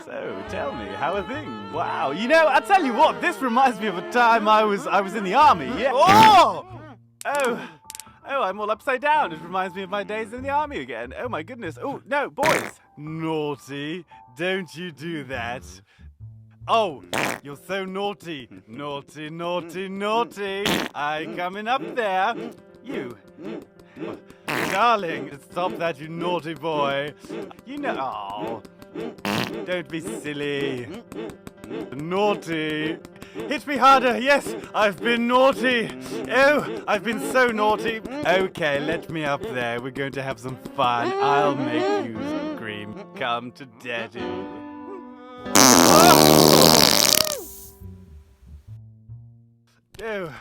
So, tell me, how are things? Wow, you know, I'll tell you what, this reminds me of a time I was in the army, yeah. Oh, I'm all upside down. It reminds me of my days in the army again. Oh my goodness. Oh, no, boys. Naughty, don't you do that. Oh, you're so naughty. Naughty, naughty, naughty. I coming up there. You. Darling, stop that, you naughty boy. You know. Oh, don't be silly. Naughty. Hit me harder. Yes, I've been naughty. Oh, I've been so naughty. Okay, let me up there. We're going to have some fun. I'll make you scream. Come to daddy. Oh.